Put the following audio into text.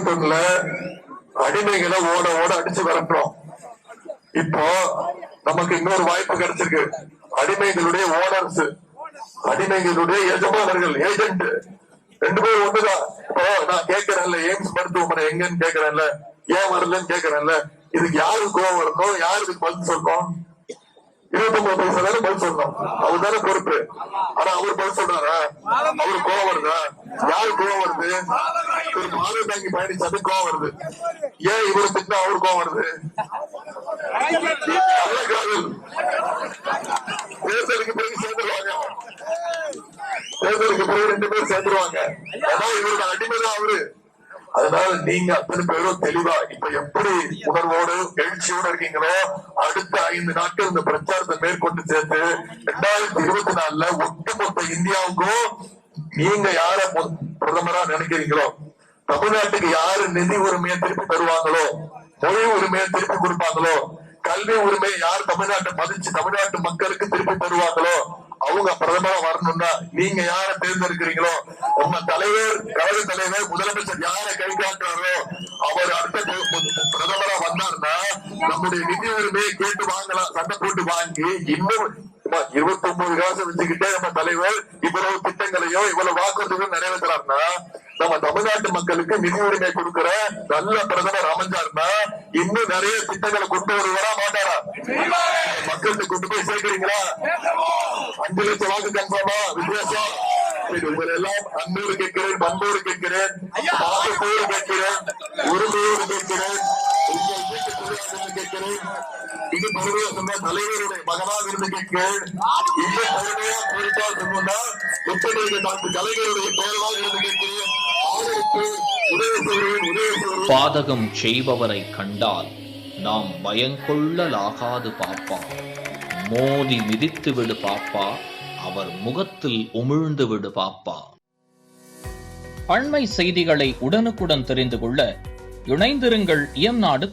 71ல அடிமைகளை ஓட ஓட அடிச்சு விரட்டுறோம். இப்போ நமக்கு இன்னொரு வாய்ப்பு கிடைச்சிருக்கு. அடிமைகளுடைய ஓனர்ஸ், அடிமைகளுடைய எஜமானர்கள், ஏஜென்ட், 2 பேரும் ஒண்ணுதான். இப்போ நான் கேட்கிறேன்ல, எய்ம்ஸ் மருத்துவமனை எங்கன்னு கேட்கிறேன்ல, ஏன் வரலன்னு கேட்கிறேன்ல, இதுக்கு யாருக்கு கோவம் வரணும், யாருக்கு பதில் சொல்லணும்? 29 பைசா தானே பதில் சொல்லணும், அவர் தானே பொறுப்பு. ஆனா அவர் பதில் சொல்றாரா? அவரு கோவம் வருதா? யாரு கோவம் வருது? ஒரு மாநில தாங்கி பயணிச்சாலே கோவம் வருது. ஏன் இவரு திட்டா அவரு கோவம் வருது? தேர்தலுக்கு பிறகு சேர்ந்துருவாங்க, தேர்தலுக்கு பிறகு 2 பேர் சேர்ந்துருவாங்க. ஏன்னா இவரோட அடிமைதான் அவரு. அதனால நீங்க அத்தனை பேரும் தெளிவா இப்ப எப்படி உணர்வோடு எழுச்சியோடு இருக்கீங்களோ, அடுத்த 5 நாட்கள் இந்த பிரச்சாரத்தை மேற்கொண்டு சேர்த்து 2024 ஒட்டுமொத்த இந்தியாவுக்கும் நீங்க யார பிரதமரா நினைக்கிறீங்களோ, தமிழ்நாட்டுக்கு யாரு நிதி உரிமையை திருப்பி தருவாங்களோ, மொழி உரிமையை திருப்பி கொடுப்பாங்களோ, கல்வி உரிமையை யார் தமிழ்நாட்டை மதிச்சு தமிழ்நாட்டு மக்களுக்கு திருப்பி தருவாங்களோ அவங்க பிரதமரா வரணும்னா நீங்க யார தேர்ந்தெடுக்கிறீங்களோ, உங்க தலைவர், கழக தலைவர், முதலமைச்சர் யார கை காட்டுறாரோ அவர் அடுத்த பிரதமரா வந்தாருன்னா நம்முடைய நிதி உரிமையை கேட்டு வாங்கலாம், சண்டை போட்டு வாங்கி இன்னும் 29 காசு வச்சுக்கிட்டே நம்ம தலைவர் இவ்வளவு திட்டங்களையோ இவ்வளவு வாக்குறுதிகளும் நிறைவேற்றாருன்னா நம்ம தமிழ்நாட்டு மக்களுக்கு நிதி உரிமை கொடுக்கிற நல்ல பிரதமர் அமைஞ்சாருன்னா இன்னும் நிறைய திட்டங்களை கொண்டு வருவாரா மாட்டாரா? மக்களுக்கு கொண்டு போய் சேர்க்கிறீங்களா? 5 லட்சம் வாக்கு கன்ஃபார்மா? வித்தியாசம் உங்களை எல்லாம் அன்போடு கேட்கிறேன், பண்போடு கேட்கிறேன், பாசத்தோடு கேட்கிறேன், உரிமையோடு கேட்கிறேன், உங்கள் வீட்டு தொழிலாளர்கள் கேட்கிறேன், இது பொறுமையா சொன்னா தலைவருடைய மகனாக இருந்து கேட்கிறேன், இந்த பொறுமையா பொறுப்பா சொன்னா முத்தமிழ் டாக்டர் கலைஞருடைய தோழராக இருந்து கேட்கிறேன். பாதகம் செய்பவரை கண்டால் நாம் பயங்கொள்ளலாகாது பாப்பா, மோதி மிதித்து விடு பாப்பா, அவர் முகத்தில் உமிழ்ந்து விடு பாப்பா. அண்மை செய்திகளை உடனுக்குடன் தெரிந்து கொள்ள இணைந்திருங்கள் இயம்நாடு.